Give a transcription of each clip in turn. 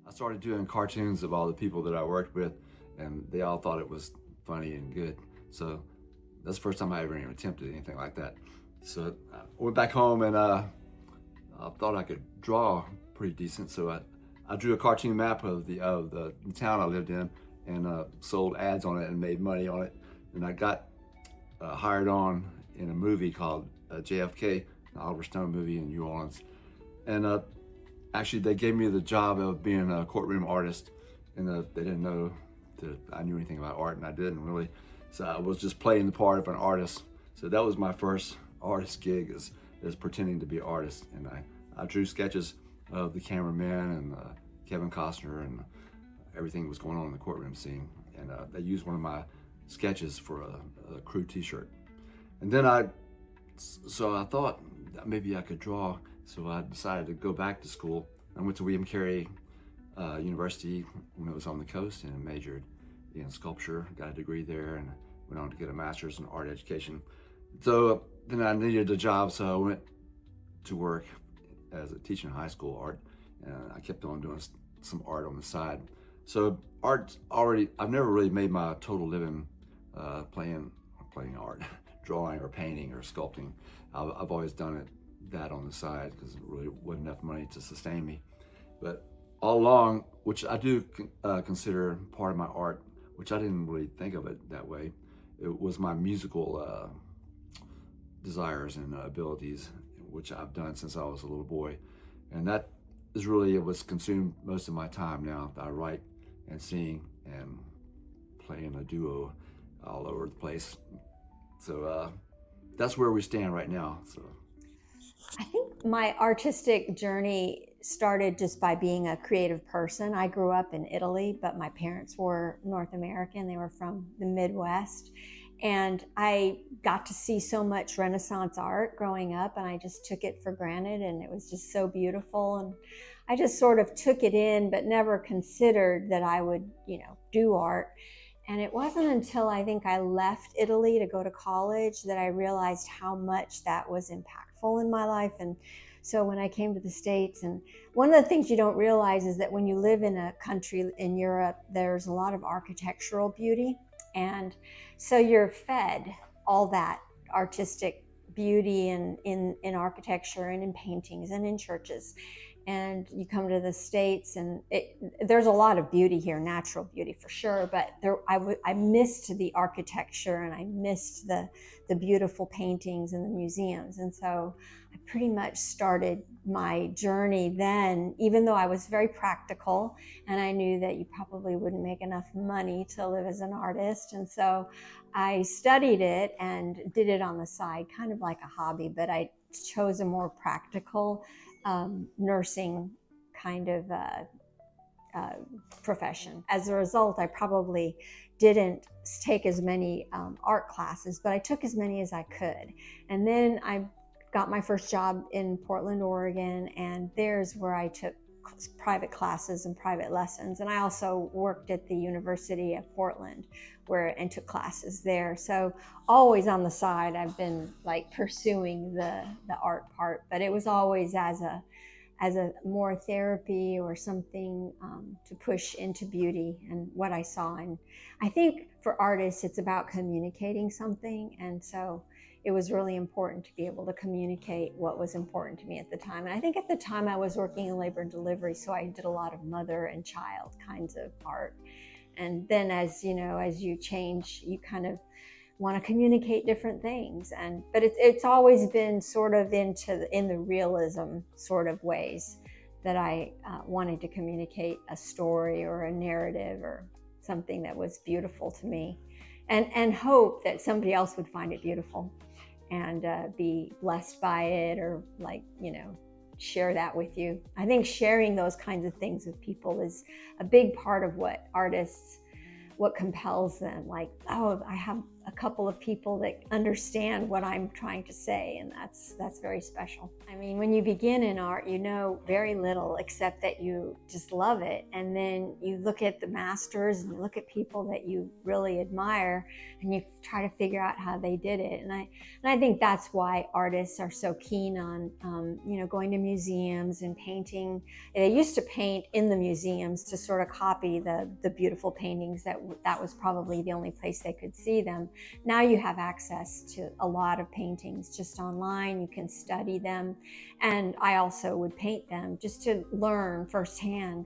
I started doing cartoons of all the people that I worked with, and they all thought it was funny and good. So that's the first time I ever even attempted anything like that. So I went back home and I thought I could draw pretty decent. So I drew a cartoon map of the town I lived in and sold ads on it and made money on it. And I got hired on in a movie called JFK, an Oliver Stone movie in New Orleans. And actually, they gave me the job of being a courtroom artist, and they didn't know that I knew anything about art, and I didn't really. So I was just playing the part of an artist. So that was my first artist gig, is pretending to be an artist, and I drew sketches of the cameraman and Kevin Costner and everything that was going on in the courtroom scene, and they used one of my sketches for a crew T-shirt, and then so I thought that maybe I could draw. So I decided to go back to school. I went to William Carey University when it was on the coast and majored in sculpture, got a degree there, and went on to get a master's in art education. So then I needed a job, so I went to work as a teaching high school art, and I kept on doing some art on the side. So art already, I've never really made my total living playing art, drawing or painting or sculpting. I've always done that on the side because it really wasn't enough money to sustain me. But all along, which I do consider part of my art, which I didn't really think of it that way, it was my musical desires and abilities, which I've done since I was a little boy. And that is really what's consumed most of my time now. I write and sing and play in a duo all over the place. So that's where we stand right now. So I think my artistic journey started just by being a creative person. I grew up in Italy, but my parents were North American. They were from the Midwest. And I got to see so much Renaissance art growing up, and I just took it for granted. And it was just so beautiful. And I just sort of took it in, but never considered that I would, do art. And it wasn't until I think I left Italy to go to college that I realized how much that was impactful in my life. And so when I came to the States, and one of the things you don't realize is that when you live in a country in Europe, there's a lot of architectural beauty. And so you're fed all that artistic beauty in architecture and in paintings and in churches. And you come to the States, and there's a lot of beauty here, natural beauty for sure, but I missed the architecture, and I missed the beautiful paintings and the museums. And so I pretty much started my journey then, even though I was very practical, and I knew that you probably wouldn't make enough money to live as an artist. And so I studied it and did it on the side, kind of like a hobby, but I chose a more practical nursing kind of profession. As a result, I probably didn't take as many art classes, but I took as many as I could. And then I got my first job in Portland, Oregon, and there's where I took private classes and private lessons. And I also worked at the University of Portland and took classes there. So always on the side, I've been like pursuing the art part, but it was always as a more therapy or something to push into beauty and what I saw. And I think for artists, it's about communicating something. And so it was really important to be able to communicate what was important to me at the time. And I think at the time I was working in labor and delivery, so I did a lot of mother and child kinds of art. And then as you change, you kind of want to communicate different things. But it's always been sort of in the realism sort of ways that I wanted to communicate a story or a narrative or something that was beautiful to me, and hope that somebody else would find it beautiful and be blessed by it, or share that with you. I think sharing those kinds of things with people is a big part of what compels them. Like, oh, I have a couple of people that understand what I'm trying to say, and that's very special. I mean, when you begin in art, you know very little except that you just love it, and then you look at the masters and you look at people that you really admire, and you try to figure out how they did it. And I think that's why artists are so keen on going to museums and painting. They used to paint in the museums to sort of copy the beautiful paintings that was probably the only place they could see them. Now you have access to a lot of paintings just online. You can study them, and I also would paint them just to learn firsthand,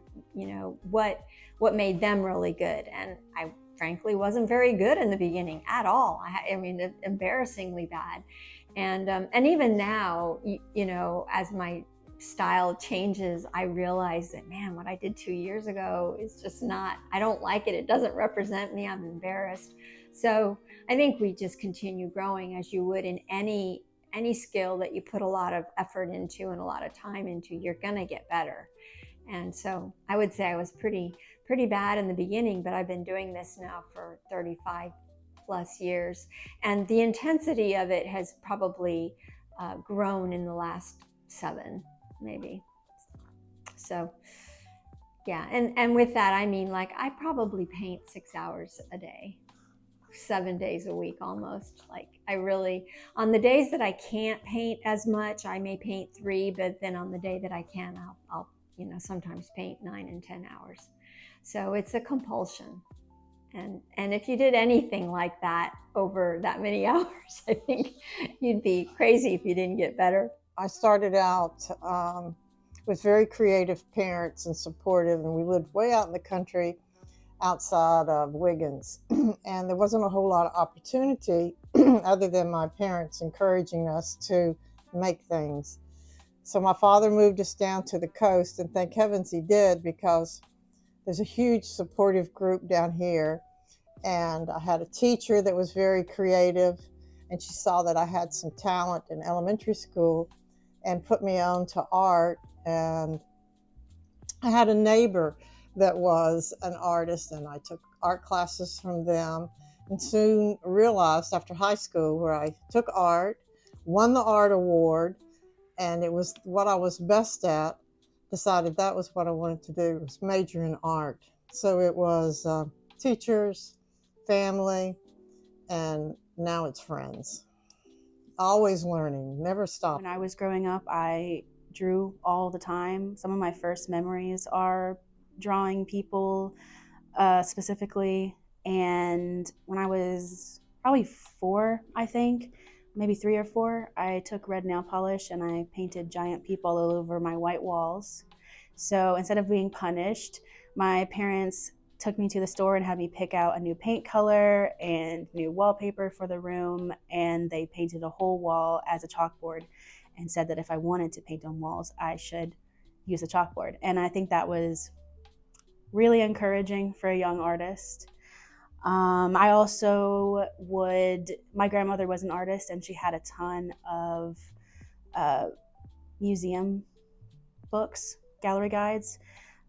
what made them really good. And I frankly wasn't very good in the beginning at all. I mean, embarrassingly bad. And even now, as my style changes, I realize that, man, what I did 2 years ago is just not, I don't like it. It doesn't represent me. I'm embarrassed. So I think we just continue growing as you would in any skill that you put a lot of effort into and a lot of time into. You're gonna get better. And so I would say I was pretty bad in the beginning, but I've been doing this now for 35 plus years, and the intensity of it has probably grown in the last 7, maybe. So yeah, and with that I mean, like, I probably paint 6 hours a day, 7 days a week almost. Like, I really, on the days that I can't paint as much, I may paint 3, but then on the day that I can, I'll sometimes paint 9 and 10 hours. So it's a compulsion. And if you did anything like that over that many hours, I think you'd be crazy if you didn't get better. I started out with very creative parents and supportive, and we lived way out in the country outside of Wiggins. And there wasn't a whole lot of opportunity other than my parents encouraging us to make things. So my father moved us down to the coast, and thank heavens he did, because there's a huge supportive group down here. And I had a teacher that was very creative, and she saw that I had some talent in elementary school and put me on to art. And I had a neighbor that was an artist, and I took art classes from them, and soon realized after high school, where I took art, won the art award, and it was what I was best at, decided that was what I wanted to do, was major in art. So it was teachers, family, and now it's friends. Always learning, never stop. When I was growing up, I drew all the time. Some of my first memories are drawing people specifically. And when I was probably 4, I think, maybe 3 or 4, I took red nail polish and I painted giant people all over my white walls. So instead of being punished, my parents took me to the store and had me pick out a new paint color and new wallpaper for the room, and they painted a whole wall as a chalkboard and said that if I wanted to paint on walls, I should use a chalkboard. And I think that was really encouraging for a young artist. I also my grandmother was an artist, and she had a ton of museum books, gallery guides,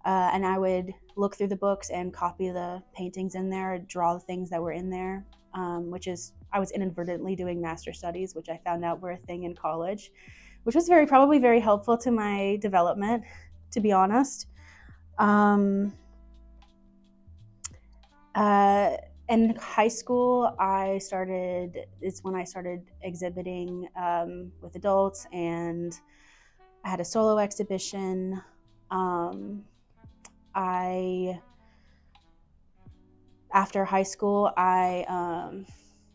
and I would look through the books and copy the paintings in there, draw the things that were in there, I was inadvertently doing master studies, which I found out were a thing in college, which was probably very helpful to my development, to be honest. In high school, it's when I started exhibiting with adults, and I had a solo exhibition. After high school, I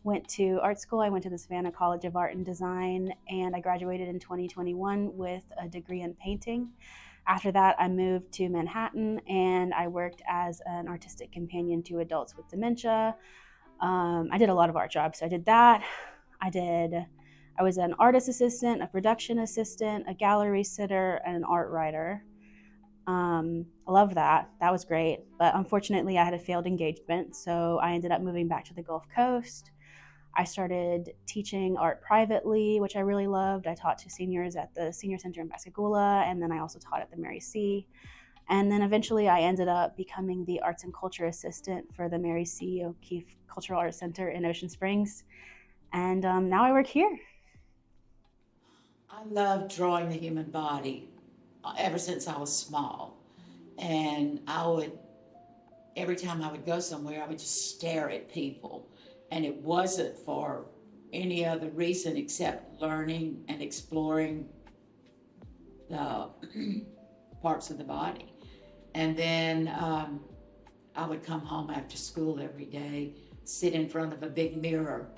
went to art school. I went to the Savannah College of Art and Design, and I graduated in 2021 with a degree in painting. After that, I moved to Manhattan, and I worked as an artistic companion to adults with dementia. I did a lot of art jobs. So I did that. I was an artist assistant, a production assistant, a gallery sitter, and an art writer. I loved that. That was great. But unfortunately, I had a failed engagement, so I ended up moving back to the Gulf Coast. I started teaching art privately, which I really loved. I taught to seniors at the Senior Center in Pascagoula, and then I also taught at the Mary C. And then eventually I ended up becoming the arts and culture assistant for the Mary C. O'Keefe Cultural Arts Center in Ocean Springs. And now I work here. I love drawing the human body ever since I was small. And every time I would go somewhere, I would just stare at people. And it wasn't for any other reason except learning and exploring the parts of the body. And then I would come home after school every day, sit in front of a big mirror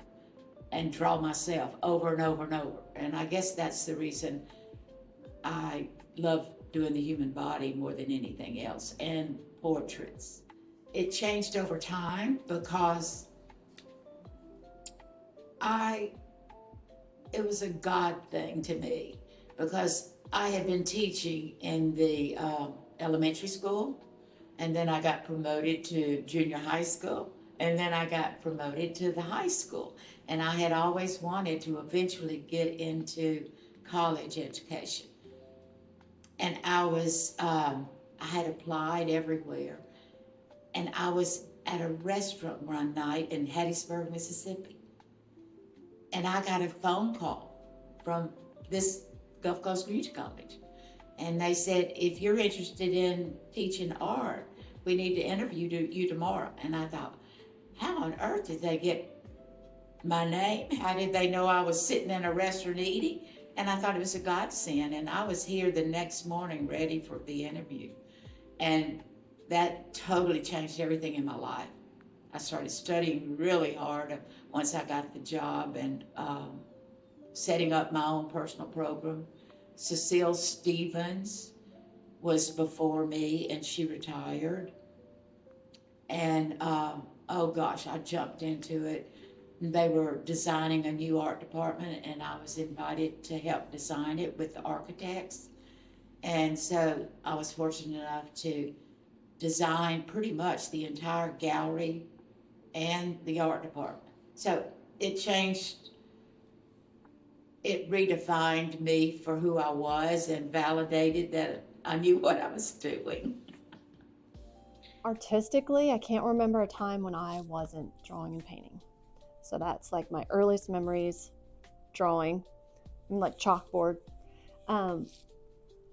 and draw myself over and over and over. And I guess that's the reason I love doing the human body more than anything else, and portraits. It changed over time because it was a God thing to me, because I had been teaching in the elementary school, and then I got promoted to junior high school, and then I got promoted to the high school. And I had always wanted to eventually get into college education. And I had applied everywhere. And I was at a restaurant one night in Hattiesburg, Mississippi. And I got a phone call from this Gulf Coast Community College. And they said, if you're interested in teaching art, we need to interview you tomorrow. And I thought, how on earth did they get my name? How did they know I was sitting in a restaurant eating? And I thought it was a godsend. And I was here the next morning ready for the interview. And that totally changed everything in my life. I started studying really hard once I got the job, and setting up my own personal program. Cecile Stevens was before me, and she retired. And oh gosh, I jumped into it. They were designing a new art department, and I was invited to help design it with the architects. And so I was fortunate enough to design pretty much the entire gallery and the art department. So it changed, it redefined me for who I was and validated that I knew what I was doing. Artistically, I can't remember a time when I wasn't drawing and painting. So that's like my earliest memories, drawing, like chalkboard.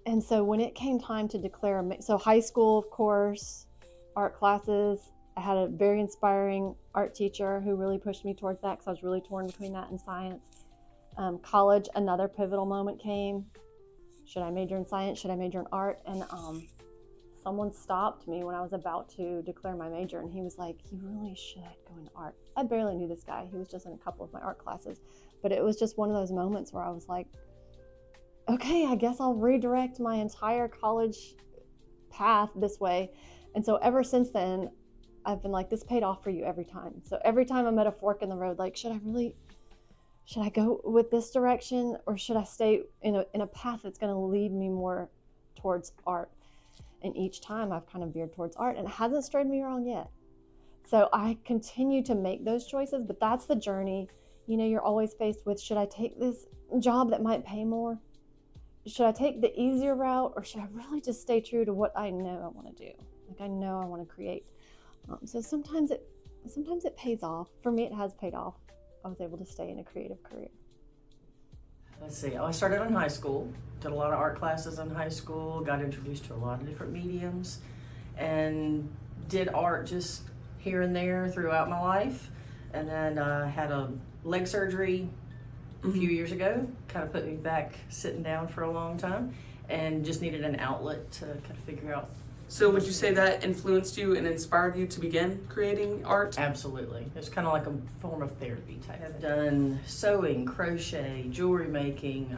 And so when it came time to declare, so high school, of course, art classes, I had a very inspiring art teacher who really pushed me towards that, because I was really torn between that and science. College, another pivotal moment came. Should I major in science? Should I major in art? And someone stopped me when I was about to declare my major, and he was like, you really should go into art. I barely knew this guy. He was just in a couple of my art classes. But it was just one of those moments where I was like, okay, I guess I'll redirect my entire college path this way. And so ever since then, I've been like, this paid off for you every time. So every time I'm at a fork in the road, like, should I go with this direction, or should I stay in a path that's going to lead me more towards art? And each time I've kind of veered towards art, and it hasn't strayed me wrong yet. So I continue to make those choices, but that's the journey. You know, you're always faced with, should I take this job that might pay more? Should I take the easier route, or should I really just stay true to what I know I want to do? Like, I know I want to create. So sometimes it pays off. For me, it has paid off. I was able to stay in a creative career. Let's see, I started in high school, did a lot of art classes in high school, got introduced to a lot of different mediums, and did art just here and there throughout my life. And then I had a leg surgery a few years ago, kind of put me back sitting down for a long time, and just needed an outlet to kind of figure out. So would you say that influenced you and inspired you to begin creating art? Absolutely. It's kind of like a form of therapy type. I've done sewing, crochet, jewelry making,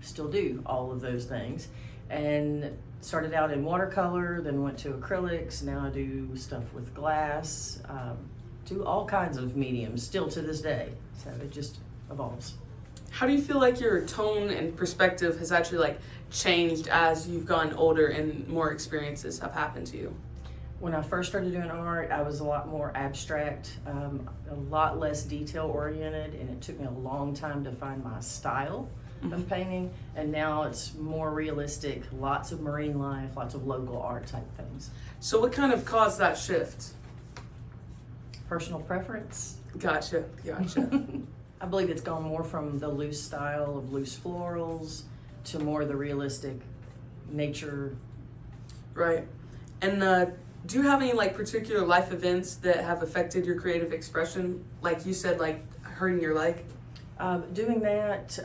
still do all of those things. And started out in watercolor, then went to acrylics. Now I do stuff with glass, do all kinds of mediums still to this day. So it just evolves. How do you feel like your tone and perspective has actually changed as you've gotten older and more experiences have happened to you? When I first started doing art, I was a lot more abstract, a lot less detail oriented, and it took me a long time to find my style. of painting, and now it's more realistic, lots of marine life, lots of local art type things. So what kind of caused that shift? Personal preference. Gotcha. I believe it's gone more from the loose style of loose florals to more the realistic nature. Right. And do you have any like particular life events that have affected your creative expression? Like you said, like hurting your leg? Doing that,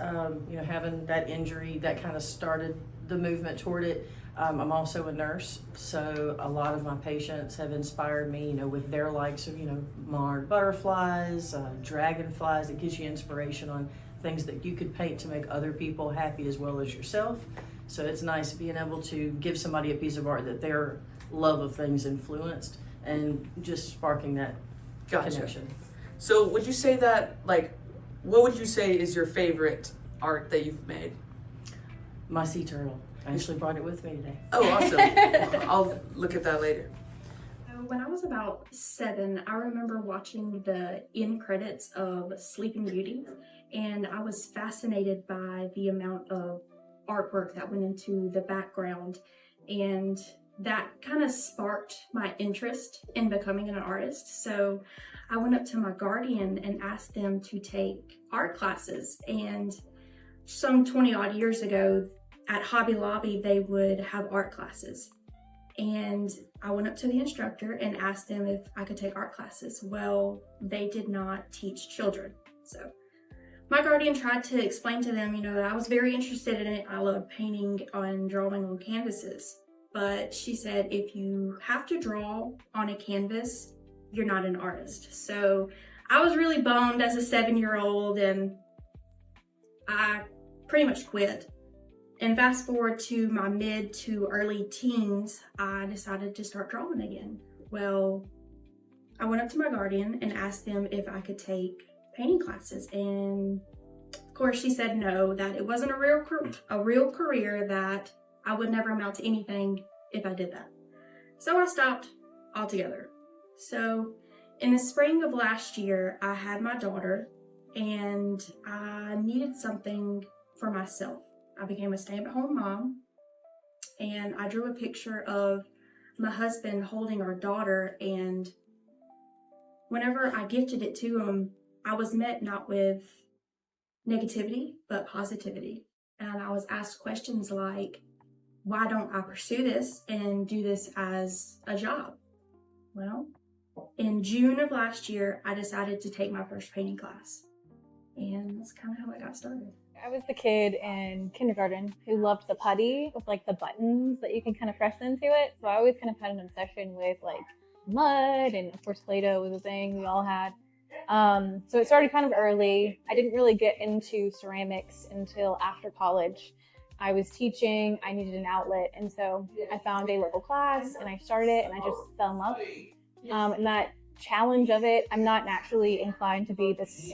having that injury, that kind of started the movement toward it. I'm also a nurse, so a lot of my patients have inspired me, with their likes of, marred butterflies, dragonflies. It gives you inspiration on things that you could paint to make other people happy as well as yourself. So it's nice being able to give somebody a piece of art that their love of things influenced and just sparking that connection. So would you say that, what would you say is your favorite art that you've made? My sea turtle. I actually brought it with me today. Oh, awesome. I'll look at that later. When I was about 7, I remember watching the end credits of Sleeping Beauty, and I was fascinated by the amount of artwork that went into the background, and that kind of sparked my interest in becoming an artist. So I went up to my guardian and asked them to take art classes, and some 20 odd years ago at Hobby Lobby, they would have art classes. And I went up to the instructor and asked them if I could take art classes. Well, they did not teach children. So my guardian tried to explain to them, that I was very interested in it. I love painting and drawing on canvases. But she said, if you have to draw on a canvas, you're not an artist. So I was really bummed as a 7-year-old, and I pretty much quit. And fast forward to my mid to early teens, I decided to start drawing again. Well, I went up to my guardian and asked them if I could take painting classes. And of course she said no, that it wasn't a real career, that I would never amount to anything if I did that. So I stopped altogether. So in the spring of last year, I had my daughter and I needed something for myself. I became a stay-at-home mom, and I drew a picture of my husband holding our daughter, and whenever I gifted it to him, I was met not with negativity, but positivity. And I was asked questions like, why don't I pursue this and do this as a job? Well, in June of last year, I decided to take my first painting class, and that's kind of how I got started. I was the kid in kindergarten who loved the putty with the buttons that you can kind of press into it. So I always kind of had an obsession with mud, and of course Play-Doh was a thing we all had. So it started kind of early. I didn't really get into ceramics until after college. I was teaching, I needed an outlet, and so I found a local class and I started it, and I just fell in love. And that challenge of it, I'm not naturally inclined to be this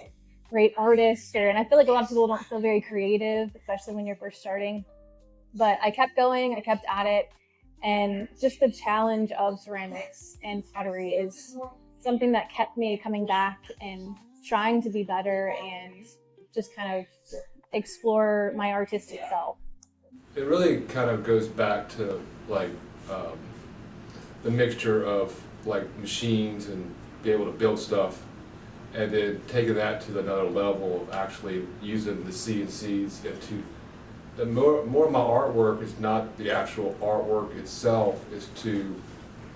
great artist, and I feel like a lot of people don't feel very creative, especially when you're first starting. But I kept going, I kept at it, and just the challenge of ceramics and pottery is something that kept me coming back and trying to be better and just kind of explore my artistic self. It really kind of goes back to the mixture of machines and be able to build stuff, and then taking that to another level of actually using the CNCs to more of my artwork is not the actual artwork itself, is to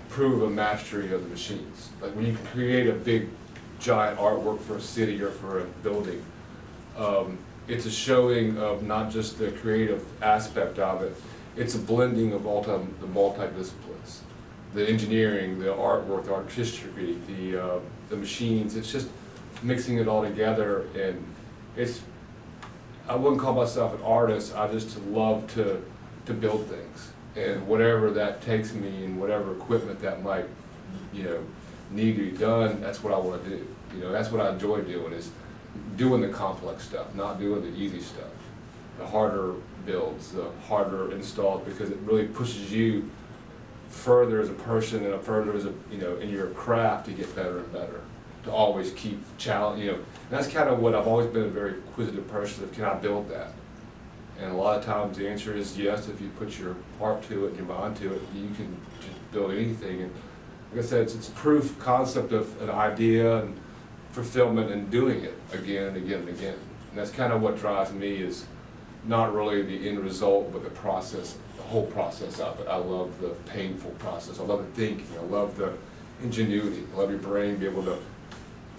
prove a mastery of the machines. Like when you can create a big giant artwork for a city or for a building, it's a showing of not just the creative aspect of it, it's a blending of all the multi-disciplines. The engineering, the artwork, the artistry, the machines, it's just mixing it all together. And I wouldn't call myself an artist, I just love to build things. And whatever that takes me and whatever equipment that might, need to be done, that's what I want to do. That's what I enjoy doing, is doing the complex stuff, not doing the easy stuff. The harder builds, the harder installs, because it really pushes you further as a person and further as in your craft to get better and better, to always keep challenge. And that's kind of what I've always been, a very inquisitive person. Of, can I build that? And a lot of times the answer is yes. If you put your heart to it and your mind to it, you can just build anything. And like I said, it's a proof concept of an idea and fulfillment and doing it again and again and again. And that's kind of what drives me, is not really the end result, but the process, the whole process of it. I love the painful process. I love the thinking. I love the ingenuity. I love your brain be able to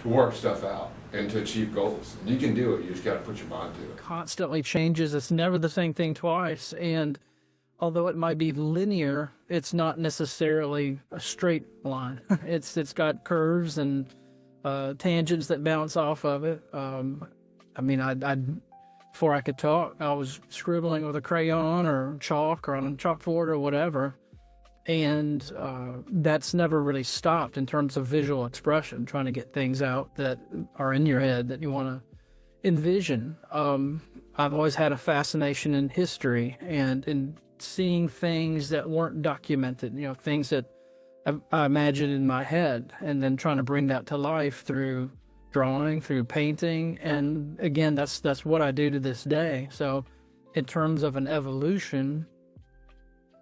work stuff out and to achieve goals. And you can do it. You just got to put your mind to it. Constantly changes. It's never the same thing twice. And although it might be linear, it's not necessarily a straight line. It's got curves and tangents that bounce off of it. I mean, before I could talk, I was scribbling with a crayon or chalk or on a chalkboard or whatever. And that's never really stopped in terms of visual expression, trying to get things out that are in your head that you want to envision. I've always had a fascination in history and in seeing things that weren't documented, things that I imagined in my head, and then trying to bring that to life through drawing, through painting. And again, that's what I do to this day. So in terms of an evolution,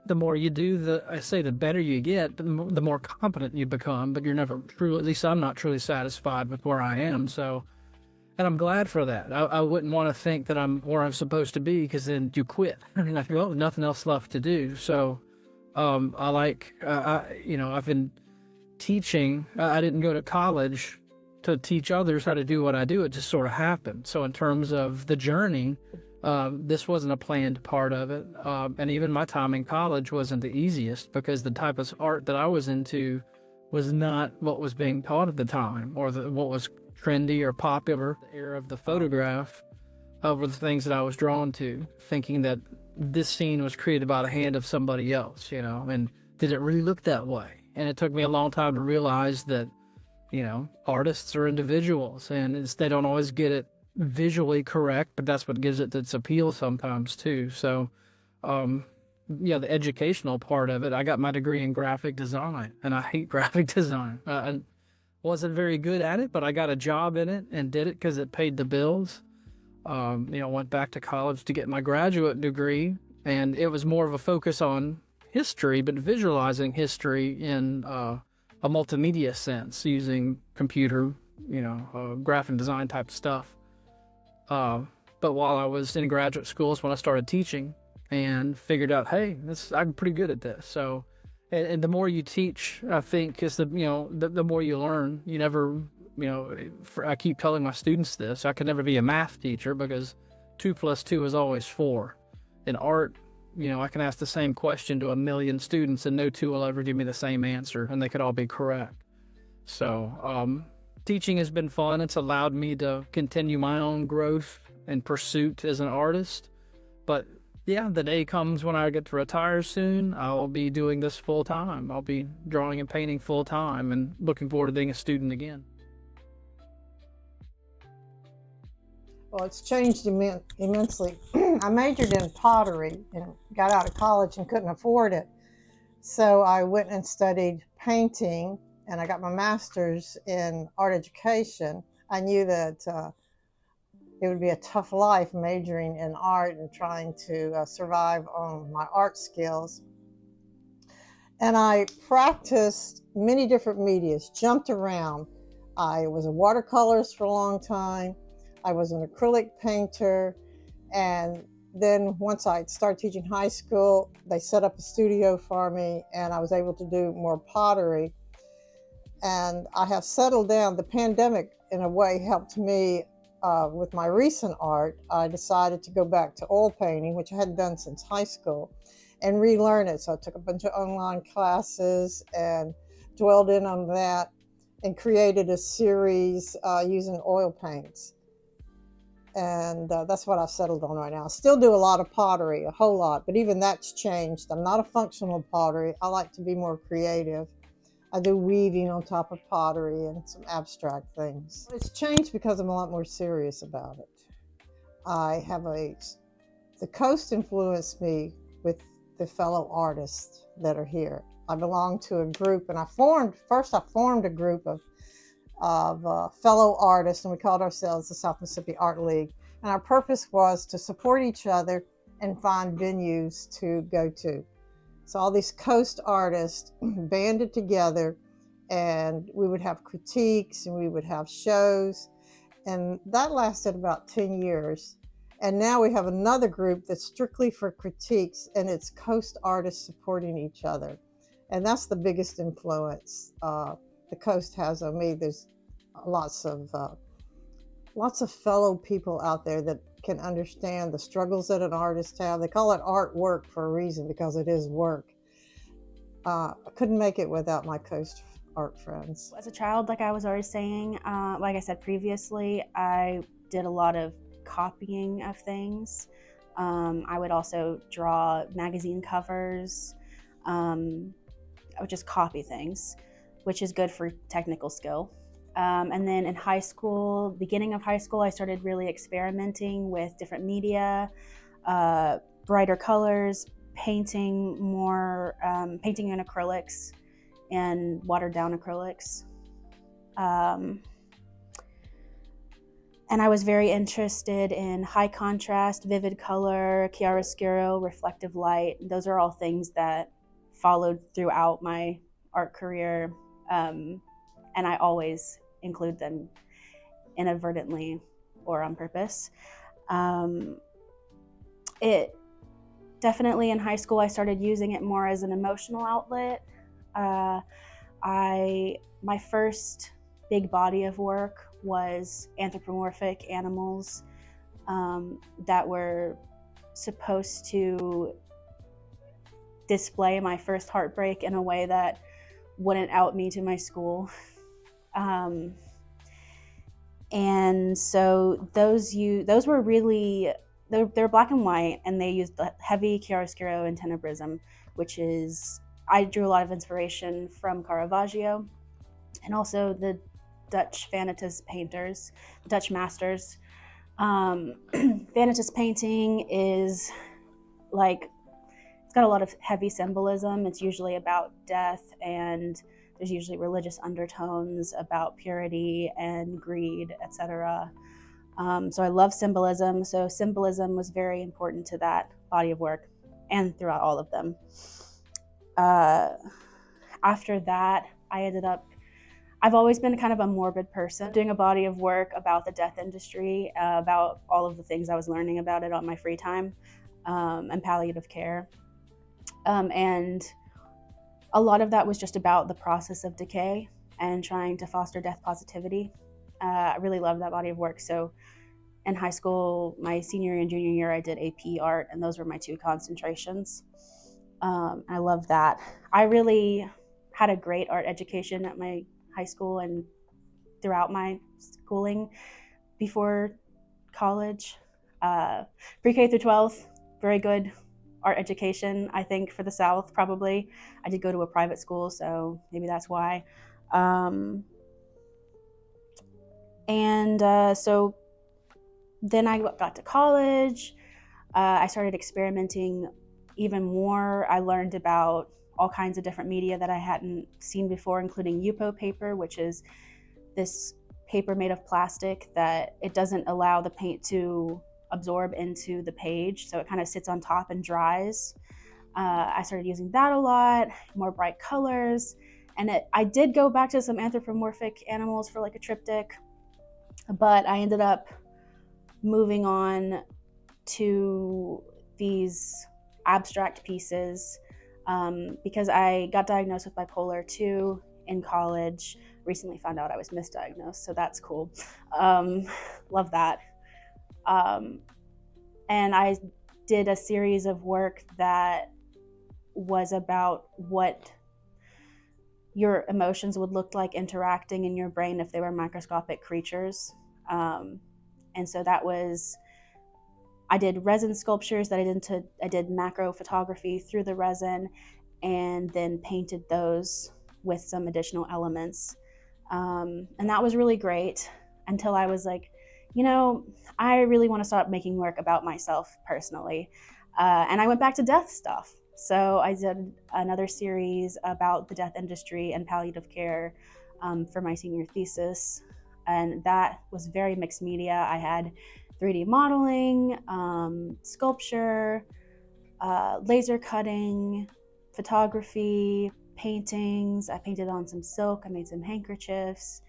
the more you do, the better you get, the more competent you become, but you're never truly, at least I'm not truly satisfied with where I am. So, and I'm glad for that. I wouldn't want to think that I'm where I'm supposed to be, because then you quit. I mean, I feel, oh, nothing else left to do. So, I've been teaching. I didn't go to college to teach others how to do what I do. It just sort of happened. So in terms of the journey, this wasn't a planned part of it. And even my time in college wasn't the easiest, because the type of art that I was into was not what was being taught at the time, or what was trendy or popular. The era of the photograph were the things that I was drawn to, thinking that this scene was created by the hand of somebody else, and did it really look that way? And it took me a long time to realize that, artists are individuals, and they don't always get it visually correct, but that's what gives it its appeal sometimes too. So the educational part of it, I got my degree in graphic design, and I hate graphic design. I wasn't very good at it, but I got a job in it and did it because it paid the bills. Went back to college to get my graduate degree, and it was more of a focus on history, but visualizing history in a multimedia sense, using computer, graphic design type stuff. But while I was in graduate school is when I started teaching and figured out, hey, I'm pretty good at this. So, and the more you teach, I think, is the more you learn. You never, I keep telling my students this, I could never be a math teacher, because 2 + 2 is always 4. In art, I can ask the same question to a million students and no two will ever give me the same answer, and they could all be correct. So, teaching has been fun. It's allowed me to continue my own growth and pursuit as an artist. But yeah, the day comes when I get to retire soon, I'll be doing this full time. I'll be drawing and painting full time, and looking forward to being a student again. Well, it's changed immensely. I majored in pottery and got out of college and couldn't afford it. So I went and studied painting, and I got my master's in art education. I knew that it would be a tough life majoring in art and trying to survive on my art skills. And I practiced many different medias, jumped around. I was a watercolorist for a long time. I was an acrylic painter. And then once I started teaching high school, they set up a studio for me, and I was able to do more pottery. And I have settled down. The pandemic, in a way, helped me with my recent art. I decided to go back to oil painting, which I hadn't done since high school, and relearn it. So I took a bunch of online classes and dwelled in on that, and created a series using oil paints. And that's what I've settled on right now. I still do a lot of pottery, a whole lot, but even that's changed. I'm not a functional pottery. I like to be more creative. I do weaving on top of pottery and some abstract things. It's changed because I'm a lot more serious about it. The coast influenced me with the fellow artists that are here. I belong to a group, and I formed a group of fellow artists, and we called ourselves the South Mississippi Art League. And our purpose was to support each other and find venues to go to. So all these coast artists banded together, and we would have critiques and we would have shows, and that lasted about 10 years. And now we have another group that's strictly for critiques, and it's coast artists supporting each other. And that's the biggest influence the coast has on me. There's lots of fellow people out there that can understand the struggles that an artist have. They call it artwork for a reason, because it is work. I couldn't make it without my coast art friends. As a child, like I was already saying, like I said previously, I did a lot of copying of things. I would also draw magazine covers. I would just copy things, which is good for technical skill. And then in high school, beginning of high school, I started really experimenting with different media, brighter colors, painting more, painting in acrylics and watered down acrylics. And I was very interested in high contrast, vivid color, chiaroscuro, reflective light. Those are all things that followed throughout my art career. And I always include them inadvertently or on purpose. It definitely in high school, I started using it more as an emotional outlet. My first big body of work was anthropomorphic animals that were supposed to display my first heartbreak in a way that wouldn't out me to my school. And so those were really, they're black and white, and they used heavy chiaroscuro and tenebrism, which is, I drew a lot of inspiration from Caravaggio and also the Dutch Vanitas painters, Dutch masters. Vanitas painting is like, it's got a lot of heavy symbolism. It's usually about death, and there's usually religious undertones about purity and greed, etc. So I love symbolism. So symbolism was very important to that body of work and throughout all of them. After that, I've always been kind of a morbid person, doing a body of work about the death industry, about all of the things I was learning about it on my free time, and palliative care. And a lot of that was just about the process of decay and trying to foster death positivity. I really loved that body of work. So in high school, my senior and junior year, I did AP art, and those were my two concentrations. I loved that. I really had a great art education at my high school and throughout my schooling before college. Pre-K through 12th, very good art education, I think, for the South, probably. I did go to a private school, so maybe that's why. So then I got to college. I started experimenting even more. I learned about all kinds of different media that I hadn't seen before, including Yupo paper, which is this paper made of plastic that it doesn't allow the paint to absorb into the page, so it kind of sits on top and dries. I started using that a lot, more bright colors, and I did go back to some anthropomorphic animals for like a triptych, but I ended up moving on to these abstract pieces because I got diagnosed with bipolar 2 in college. Recently found out I was misdiagnosed, so that's cool. Love that. And I did a series of work that was about what your emotions would look like interacting in your brain if they were microscopic creatures. And so that was, I did resin sculptures that I did macro photography through the resin, and then painted those with some additional elements. And that was really great until I was like, you know, I really want to start making work about myself personally. And I went back to death stuff. So I did another series about the death industry and palliative care for my senior thesis. And that was very mixed media. I had 3D modeling, sculpture, laser cutting, photography, paintings. I painted on some silk. I made some handkerchiefs.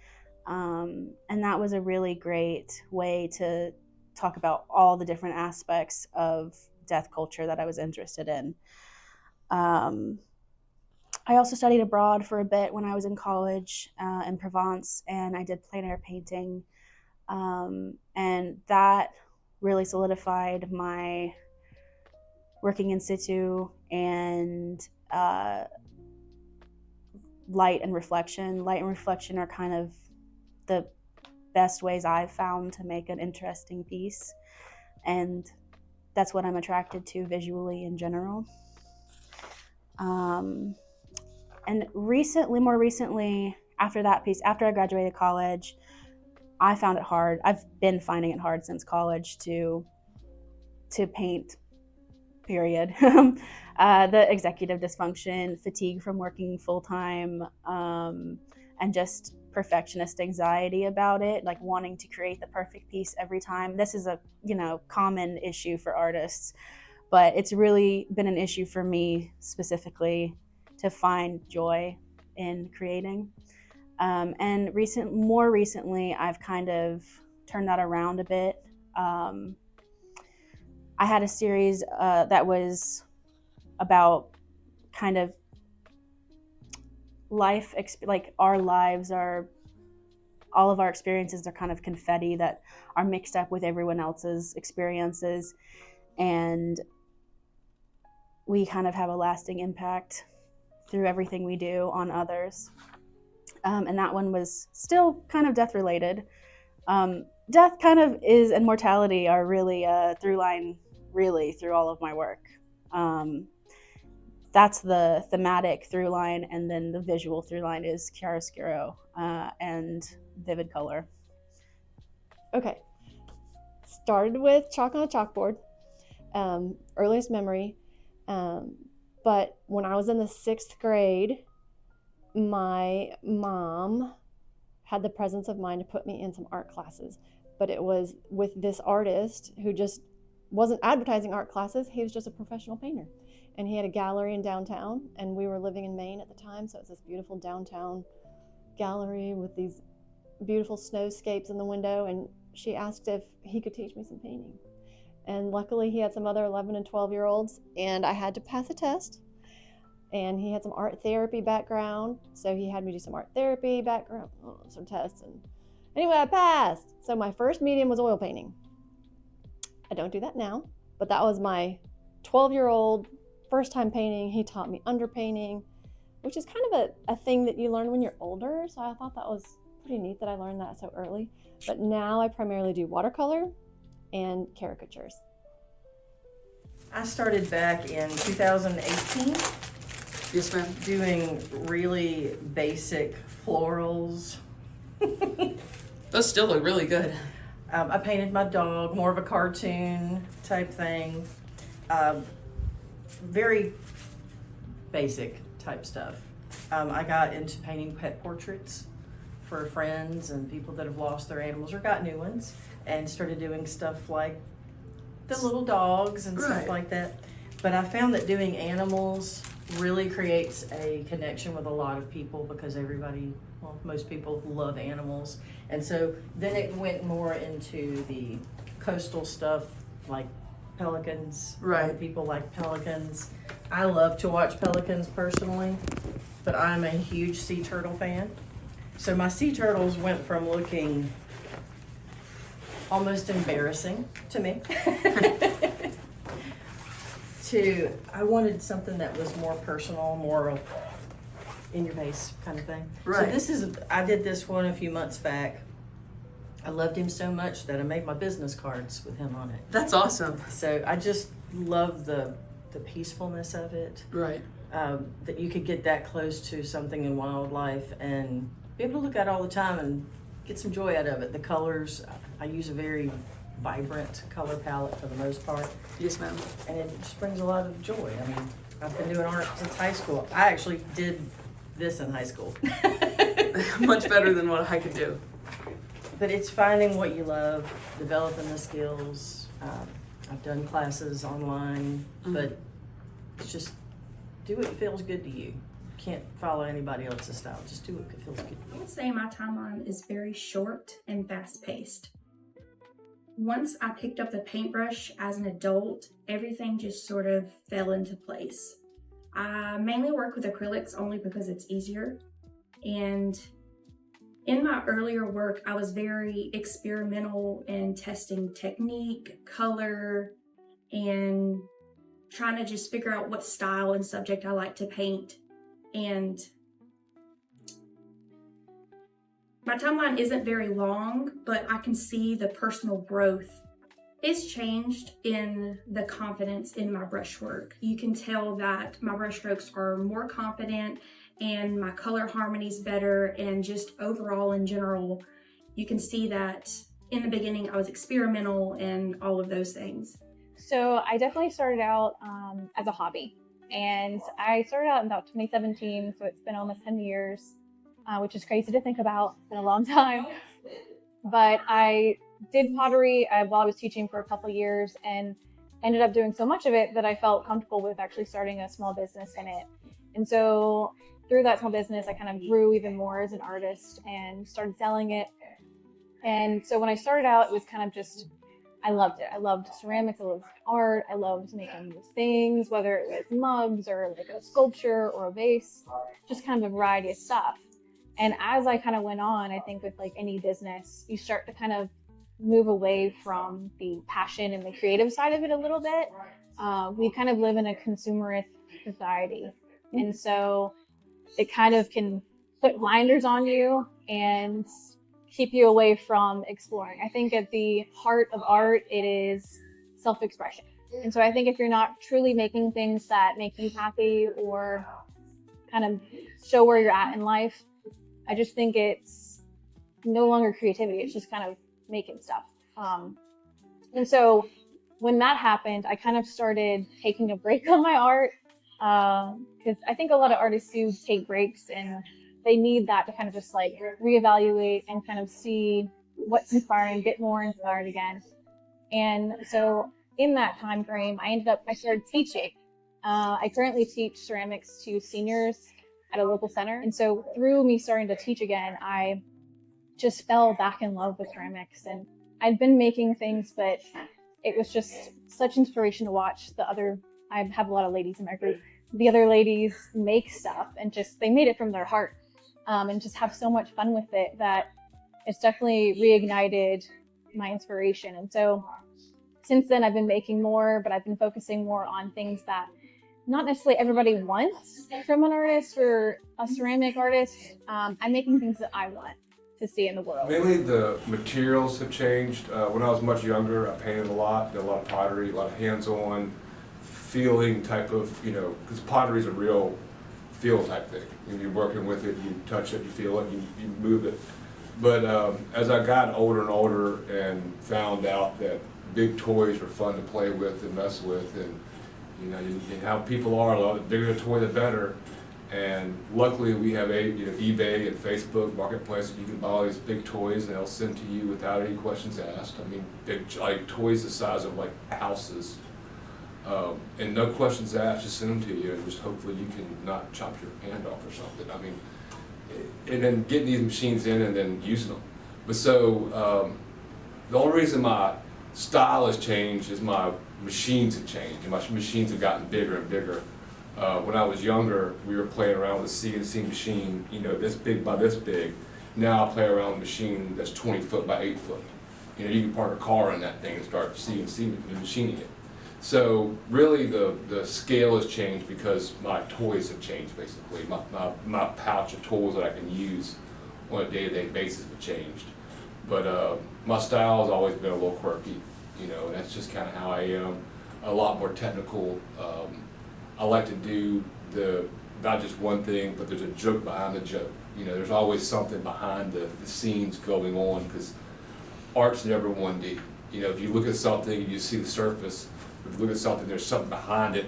And that was a really great way to talk about all the different aspects of death culture that I was interested in. I also studied abroad for a bit when I was in college in Provence, and I did plein air painting. And that really solidified my working in situ and light and reflection. Light and reflection are kind of the best ways I've found to make an interesting piece. And that's what I'm attracted to visually in general. And more recently, after that piece, after I graduated college, I found it hard. I've been finding it hard since college to paint, period. The executive dysfunction, fatigue from working full-time, and just perfectionist anxiety about it, like wanting to create the perfect piece every time. This is a, common issue for artists, but it's really been an issue for me specifically to find joy in creating. And more recently, I've kind of turned that around a bit. I had a series that was about kind of life, like our lives are, all of our experiences are kind of confetti that are mixed up with everyone else's experiences. And we kind of have a lasting impact through everything we do on others. And that one was still kind of death related. Death kind of and mortality are really a through line really through all of my work. That's the thematic through line, and then the visual through line is chiaroscuro and vivid color. Okay, started with chalk on a chalkboard, earliest memory. But when I was in the 6th grade, my mom had the presence of mind to put me in some art classes. But it was with this artist who just wasn't advertising art classes. He was just a professional painter. And he had a gallery in downtown, and we were living in Maine at the time, so it's this beautiful downtown gallery with these beautiful snowscapes in the window, and she asked if he could teach me some painting. And luckily he had some other 11 and 12-year-olds, and I had to pass a test. And he had some art therapy background, so he had me do some art therapy background, some tests, and anyway, I passed. So my first medium was oil painting. I don't do that now, but that was my 12-year-old first time painting. He taught me underpainting, which is kind of a thing that you learn when you're older, so I thought that was pretty neat that I learned that so early. But now I primarily do watercolor and caricatures. I started back in 2018. Yes, ma'am. Doing really basic florals. Those still look really good. I painted my dog, more of a cartoon type thing. Very basic type stuff. I got into painting pet portraits for friends and people that have lost their animals or got new ones, and started doing stuff like the little dogs and stuff like that. But I found that doing animals really creates a connection with a lot of people, because most people love animals. And so then it went more into the coastal stuff, like pelicans. Right. A lot of people like pelicans. I love to watch pelicans personally, but I'm a huge sea turtle fan. So my sea turtles went from looking almost embarrassing to me to I wanted something that was more personal, more in your face kind of thing. Right. So I did this one a few months back. I loved him so much that I made my business cards with him on it. That's awesome. So I just love the peacefulness of it. Right. That you could get that close to something in wildlife and be able to look at it all the time and get some joy out of it. The colors, I use a very vibrant color palette for the most part. Yes, ma'am. And it just brings a lot of joy. I mean, I've been doing art since high school. I actually did this in high school. Much better than what I could do. But it's finding what you love, developing the skills. I've done classes online, but it's just do what feels good to you. Can't follow anybody else's style. Just do what feels good. I would say my timeline is very short and fast-paced. Once I picked up the paintbrush as an adult, everything just sort of fell into place. I mainly work with acrylics only because it's easier. And in my earlier work, I was very experimental in testing technique, color, and trying to just figure out what style and subject I like to paint. And my timeline isn't very long, but I can see the personal growth. It's changed in the confidence in my brushwork. You can tell that my brushstrokes are more confident and my color harmony's better, and just overall in general, you can see that in the beginning I was experimental and all of those things. So I definitely started out as a hobby, and I started out in about 2017, so it's been almost 10 years, which is crazy to think about. It's been a long time. But I did pottery while I was teaching for a couple of years, and ended up doing so much of it that I felt comfortable with actually starting a small business in it. And so through that small business, I kind of grew even more as an artist and started selling it. And so when I started out, it was kind of just, I loved it. I loved ceramics, I loved art, I loved making things, whether it was mugs or like a sculpture or a vase, just kind of a variety of stuff. And as I kind of went on, I think with like any business, you start to kind of move away from the passion and the creative side of it a little bit. We kind of live in a consumerist society. And so it kind of can put blinders on you and keep you away from exploring. I think at the heart of art, it is self-expression. And so I think if you're not truly making things that make you happy or kind of show where you're at in life, I just think it's no longer creativity. It's just kind of making stuff. And so when that happened, I kind of started taking a break on my art, because I think a lot of artists do take breaks and they need that to kind of just like reevaluate and kind of see what's inspiring, get more inspired again. And so in that time frame, I started teaching. I currently teach ceramics to seniors at a local center. And so through me starting to teach again, I just fell back in love with ceramics. And I'd been making things, but it was just such inspiration to watch I have a lot of ladies in my group, the other ladies make stuff and just, they made it from their heart, and just have so much fun with it that it's definitely reignited my inspiration. And so since then I've been making more, but I've been focusing more on things that not necessarily everybody wants from an artist or a ceramic artist. I'm making things that I want to see in the world. Mainly the materials have changed. When I was much younger, I painted a lot, did a lot of pottery, a lot of hands-on feeling type of, because pottery is a real feel type thing. You're working with it, you touch it, you feel it, you move it. But as I got older and older and found out that big toys were fun to play with and mess with, and how people are, the bigger the toy the better. And luckily we have eBay and Facebook Marketplace, you can buy all these big toys and they'll send to you without any questions asked. I mean, like toys the size of like houses, and no questions asked, just send them to you, and just hopefully you can not chop your hand off or something. I mean, and then getting these machines in and then using them. But so the only reason my style has changed is my machines have changed, and my machines have gotten bigger and bigger. When I was younger, we were playing around with a CNC machine, this big by this big. Now I play around with a machine that's 20 foot by 8 foot. You can park a car in that thing and start CNC machining it. So really the scale has changed because my toys have changed basically. My pouch of tools that I can use on a day-to-day basis have changed. But my style has always been a little quirky, and that's just kind of how I am. A lot more technical. I like to do not just one thing, but there's a joke behind the joke. There's always something behind the scenes going on, because art's never 1D. If you look at something, you see the surface. If you look at something, there's something behind it.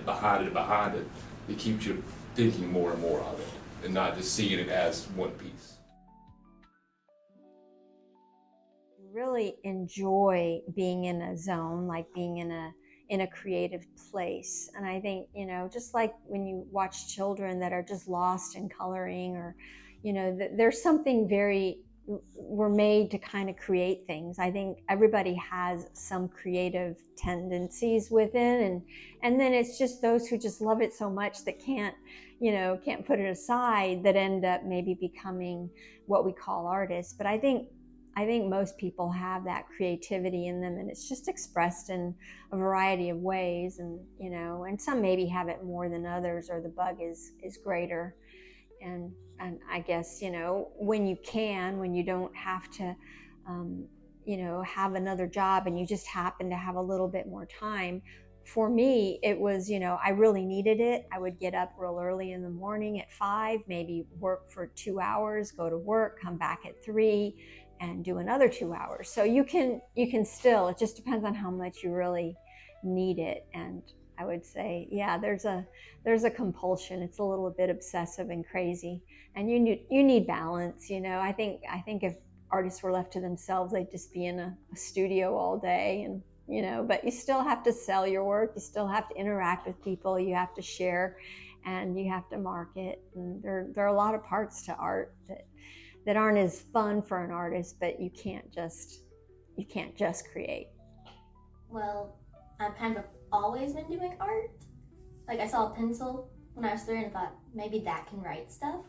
It keeps you thinking more and more of it, and not just seeing it as one piece. really enjoy being in a zone, like being in a creative place. And I think, you know, just like when you watch children that are just lost in coloring, or, you know, there's something we're made to kind of create things. I think everybody has some creative tendencies within, and then it's just those who just love it so much that can't put it aside, that end up maybe becoming what we call artists. But I think most people have that creativity in them, and it's just expressed in a variety of ways. And, you know, and some maybe have it more than others, or the bug is greater. And I guess, you know, when you don't have to, you know, have another job, and you just happen to have a little bit more time. For me, it was, you know, I really needed it. I would get up real early in the morning at 5, maybe work for 2 hours, go to work, come back at 3, and do another 2 hours. So you can still, it just depends on how much you really need it. And I would say, yeah, there's a compulsion. It's a little bit obsessive and crazy, and you need balance. You know, I think if artists were left to themselves, they'd just be in a studio all day, and, you know, but you still have to sell your work. You still have to interact with people. You have to share, and you have to market. And there are a lot of parts to art that aren't as fun for an artist, but you can't just create. Well, I've kind of always been doing art. Like, I saw a pencil when I was 3 and I thought, maybe that can write stuff,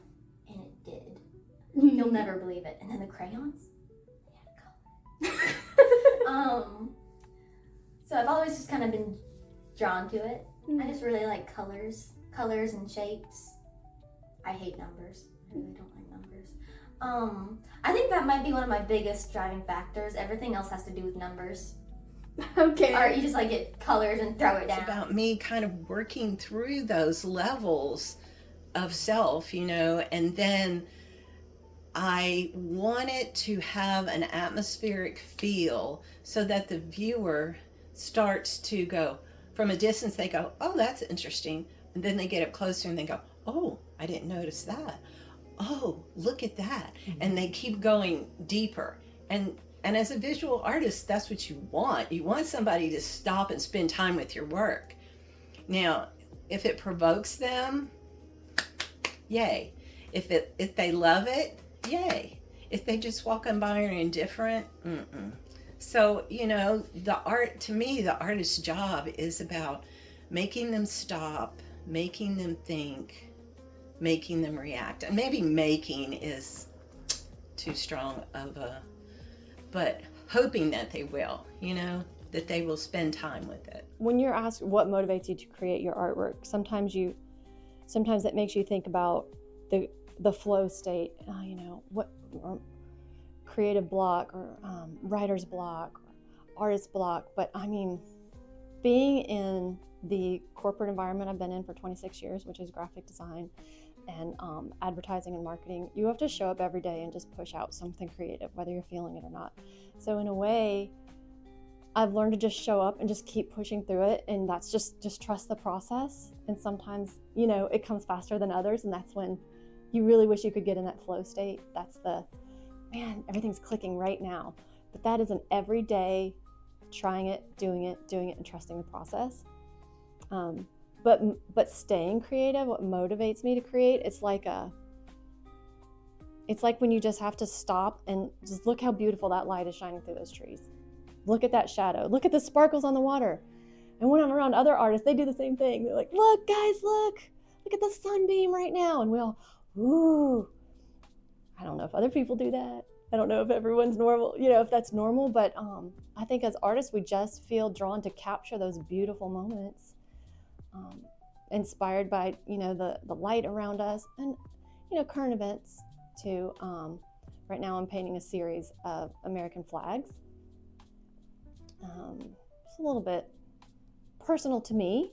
and it did. You'll never believe it. And then the crayons, they had color. So I've always just kind of been drawn to it. I just really like colors and shapes. I hate numbers. I really don't like numbers. I think that might be one of my biggest driving factors. Everything else has to do with numbers. Okay. Or you just like get colors and throw it down. It's about me kind of working through those levels of self, you know, and then I want it to have an atmospheric feel so that the viewer starts to go, from a distance, they go, oh, that's interesting. And then they get up closer and they go, oh, I didn't notice that. Oh, look at that. Mm-hmm. And they keep going deeper. And as a visual artist, that's what you want. You want somebody to stop and spend time with your work. Now, if it provokes them, yay. If they love it, yay. If they just walk on by and are indifferent, So, you know, the artist's job is about making them stop, making them think, making them react. And maybe making is too strong of a, but hoping that they will, you know, that they will spend time with it. When you're asked what motivates you to create your artwork, sometimes it makes you think about the flow state, you know, what creative block, or writer's block, or artist block. But I mean, being in the corporate environment I've been in for 26 years, which is graphic design and advertising and marketing, you have to show up every day and just push out something creative, whether you're feeling it or not. So in a way, I've learned to just show up and just keep pushing through it, and that's just trust the process. And sometimes, you know, it comes faster than others, and that's when you really wish you could get in that flow state. That's the, man, everything's clicking right now. But that is an everyday trying it, doing it, and trusting the process. But staying creative, what motivates me to create, it's like when you just have to stop and just look how beautiful that light is shining through those trees. Look at that shadow. Look at the sparkles on the water. And when I'm around other artists, they do the same thing. They're like, look, guys, look at the sunbeam right now. And we all, ooh. I don't know if other people do that. I don't know if everyone's normal, you know, if that's normal, but I think as artists, we just feel drawn to capture those beautiful moments, inspired by, you know, the light around us and, you know, current events too. Right now I'm painting a series of American flags. It's a little bit personal to me,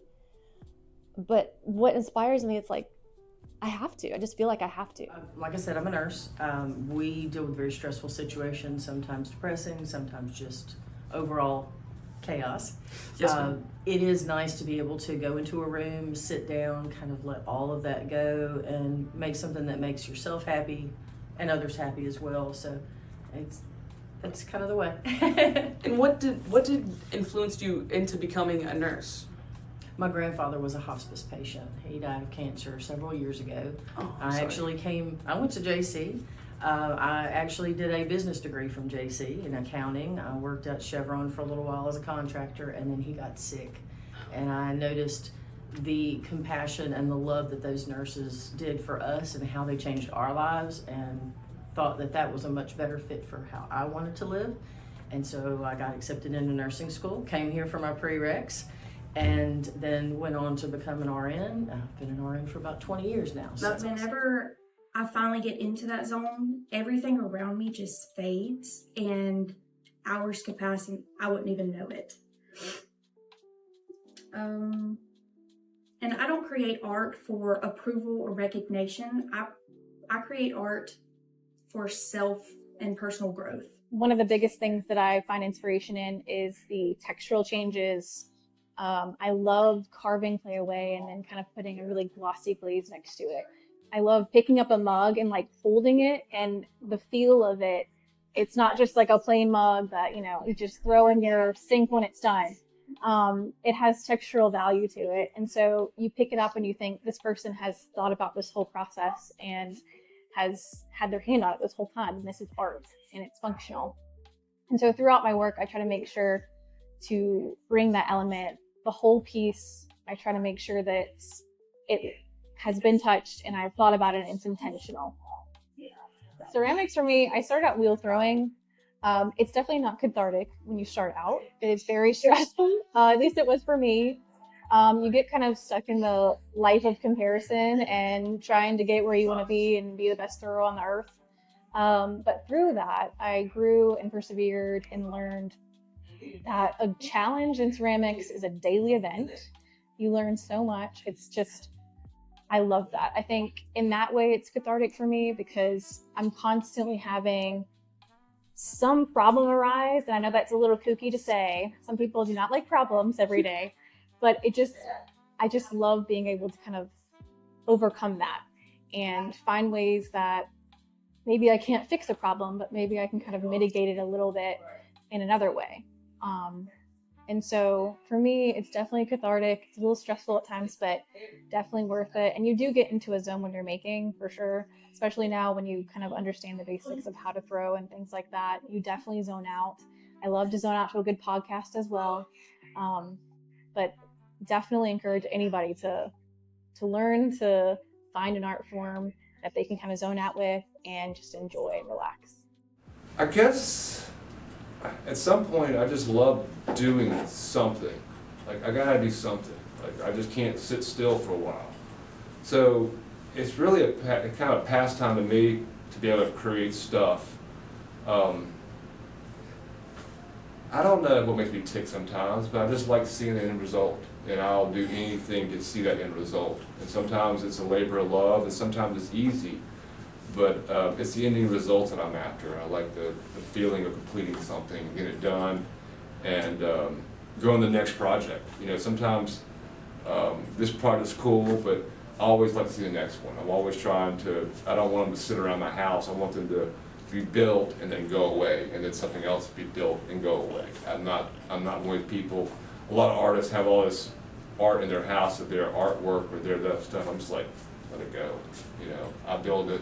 but what inspires me, it's like, I just feel like I have to. Like I said, I'm a nurse. We deal with very stressful situations, sometimes depressing, sometimes just overall chaos. Yes, ma'am. It is nice to be able to go into a room, sit down, kind of let all of that go and make something that makes yourself happy and others happy as well. So that's kind of the way. And what did influence you into becoming a nurse? My grandfather was a hospice patient. He died of cancer several years ago. Oh, I went to JC. I actually did a business degree from JC in accounting. I worked at Chevron for a little while as a contractor, and then he got sick. And I noticed the compassion and the love that those nurses did for us and how they changed our lives, and thought that that was a much better fit for how I wanted to live. And so I got accepted into nursing school, came here for my prereqs, and then went on to become an RN. I've been an RN for about 20 years now. So But whenever I finally get into that zone, everything around me just fades and hours could pass and I wouldn't even know it. And I don't create art for approval or recognition. I create art for self and personal growth. One of the biggest things that I find inspiration in is the textural changes. I love carving clay away and then kind of putting a really glossy glaze next to it. I love picking up a mug and like holding it, and the feel of it. It's not just like a plain mug that, you know, you just throw in your sink when it's done. It has textural value to it. And so you pick it up and you think this person has thought about this whole process and has had their hand on it this whole time. And this is art and it's functional. And so throughout my work, I try to make sure to bring that element, the whole piece. I try to make sure that it has been touched and I've thought about it and it's intentional. Ceramics for me, I started out wheel throwing. It's definitely not cathartic when you start out. It's very stressful. At least it was for me. You get kind of stuck in the life of comparison and trying to get where you want to be and be the best thrower on the earth. But through that, I grew and persevered and learned that a challenge in ceramics is a daily event. You learn so much. It's just, I love that. I think in that way, it's cathartic for me because I'm constantly having some problem arise. And I know that's a little kooky to say. Some people do not like problems every day, but I just love being able to kind of overcome that and find ways that maybe I can't fix a problem, but maybe I can kind of mitigate it a little bit in another way. And so for me, it's definitely cathartic. It's a little stressful at times, but definitely worth it. And you do get into a zone when you're making, for sure, especially now when you kind of understand the basics of how to throw and things like that. You definitely zone out. I love to zone out to a good podcast as well. But definitely encourage anybody to learn to find an art form that they can kind of zone out with and just enjoy and relax. I guess at some point I just love doing something. Like I gotta do something. Like I just can't sit still for a while. So it's really a kind of pastime to me to be able to create stuff. I don't know what makes me tick sometimes, but I just like seeing the end result. And I'll do anything to see that end result. And sometimes it's a labor of love, and sometimes it's easy. But it's the ending result that I'm after. I like the feeling of completing something, getting it done, and go on the next project. You know, sometimes this project's cool, but I always like to see the next one. I'm always trying to, I don't want them to sit around my house. I want them to be built and then go away, and then something else be built and go away. I'm not one of the people. A lot of artists have all this art in their house of their artwork or their that stuff. I'm just like, let it go. You know, I build it,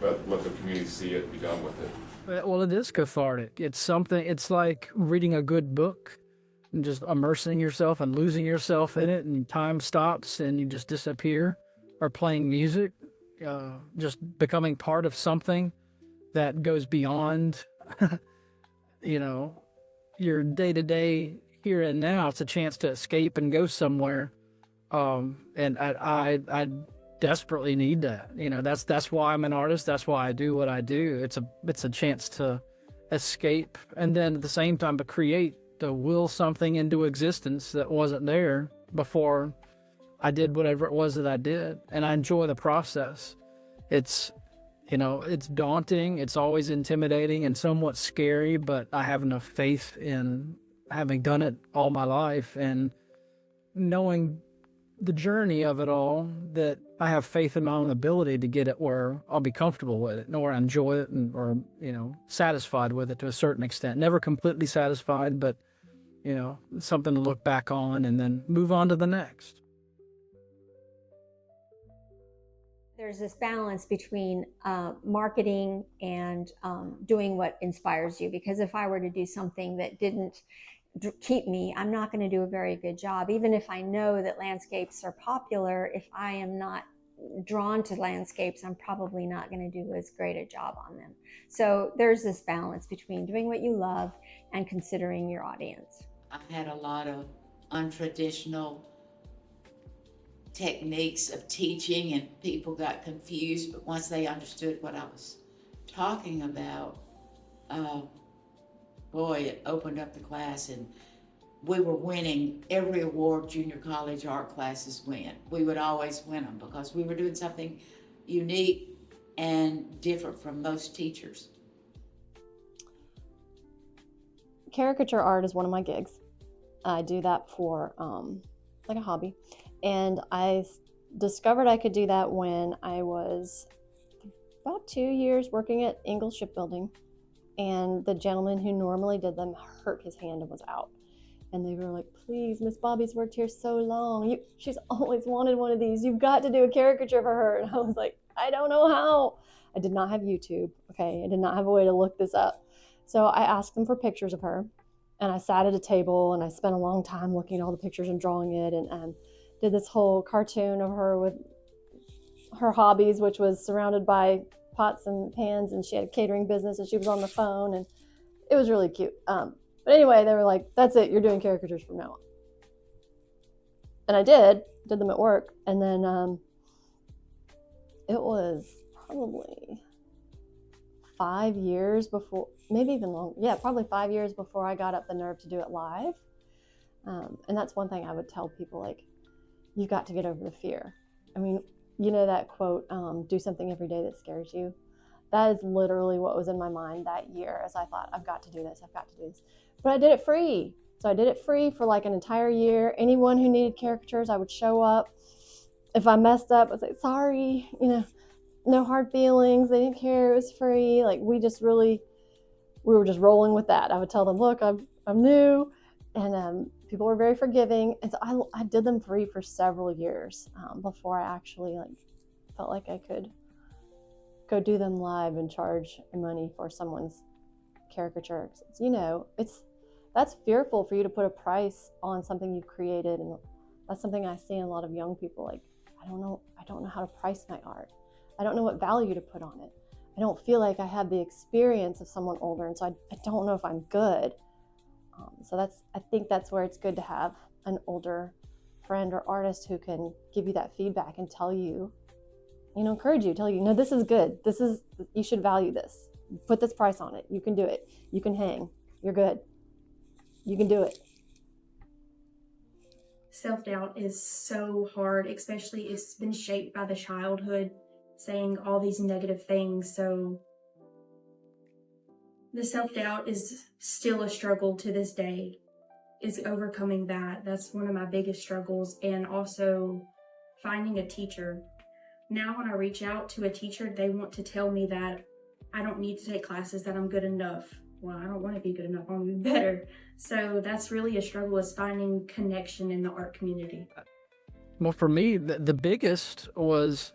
but let the community see it, be done with it. Well, it is cathartic. It's something, it's like reading a good book and just immersing yourself and losing yourself in it, and time stops and you just disappear. Or playing music, just becoming part of something that goes beyond, you know, your day-to-day here and now. It's a chance to escape and go somewhere. And I desperately need that. You know, that's why I'm an artist. That's why I do what I do. It's a chance to escape, and then at the same time to create, to will something into existence that wasn't there before I did whatever it was that I did. And I enjoy the process. It's, you know, it's daunting. It's always intimidating and somewhat scary, but I have enough faith in having done it all my life and knowing the journey of it all that I have faith in my own ability to get it where I'll be comfortable with it, or enjoy it, or, satisfied with it to a certain extent. Never completely satisfied, but, something to look back on and then move on to the next. There's this balance between marketing and doing what inspires you. Because if I were to do something that didn't keep me, I'm not going to do a very good job. Even if I know that landscapes are popular, if I am not drawn to landscapes, I'm probably not going to do as great a job on them. So there's this balance between doing what you love and considering your audience. I had a lot of untraditional techniques of teaching, and people got confused, but once they understood what I was talking about, boy, it opened up the class, and we were winning every award junior college art classes win. We would always win them because we were doing something unique and different from most teachers. Caricature art is one of my gigs. I do that for like a hobby. And I discovered I could do that when I was about 2 years working at Ingalls Shipbuilding. And the gentleman who normally did them hurt his hand and was out. And they were like, please, Miss Bobby's worked here so long. She's always wanted one of these. You've got to do a caricature for her. And I was like, I don't know how. I did not have YouTube, okay? I did not have a way to look this up. So I asked them for pictures of her. And I sat at a table and I spent a long time looking at all the pictures and drawing it, and did this whole cartoon of her with her hobbies, which was surrounded by pots and pans, and she had a catering business and she was on the phone, and it was really cute. But anyway, they were like, that's it, you're doing caricatures from now on. And I did them at work. And then it was probably 5 years before, maybe even longer. Yeah, probably 5 years before I got up the nerve to do it live. And that's one thing I would tell people, like, you've got to get over the fear. I mean, you know that quote, do something every day that scares you. That is literally what was in my mind that year as I thought, I've got to do this, I've got to do this. But I did it free. So I did it free for like an entire year. Anyone who needed caricatures, I would show up. If I messed up, I'd say, sorry, no hard feelings. They didn't care, it was free. Like we were just rolling with that. I would tell them, look, I'm new. And people were very forgiving. And so I did them free for several years before I actually felt like I could go do them live and charge money for someone's caricature. That's fearful for you to put a price on something you've created. And that's something I see in a lot of young people. Like, I don't know how to price my art. I don't know what value to put on it. I don't feel like I have the experience of someone older. And so I don't know if I'm good. So I think that's where it's good to have an older friend or artist who can give you that feedback and tell you, encourage you, tell you, no, this is good. You should value this. Put this price on it. You can do it. You can hang. You're good. You can do it. Self-doubt is so hard, especially it's been shaped by the childhood, saying all these negative things. So the self-doubt is still a struggle to this day, is overcoming that. That's one of my biggest struggles. And also finding a teacher. Now when I reach out to a teacher, they want to tell me that I don't need to take classes, that I'm good enough. Well, I don't want to be good enough, I want to be better. So that's really a struggle, is finding connection in the art community. Well, for me, the biggest was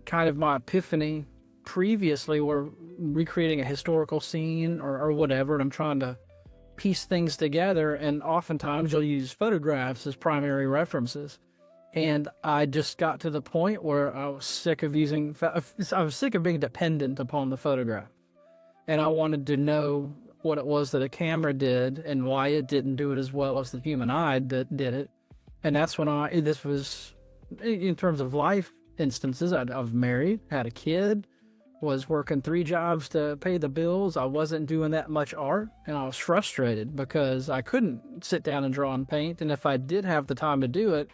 kind of my epiphany previously, where recreating a historical scene or whatever, and I'm trying to piece things together, and oftentimes you'll use photographs as primary references. And I just got to the point where I was sick of being dependent upon the photograph. And I wanted to know what it was that a camera did and why it didn't do it as well as the human eye that did it. And that's when this was, in terms of life instances, I was married, had a kid, was working 3 jobs to pay the bills. I wasn't doing that much art, and I was frustrated because I couldn't sit down and draw and paint. And if I did have the time to do it,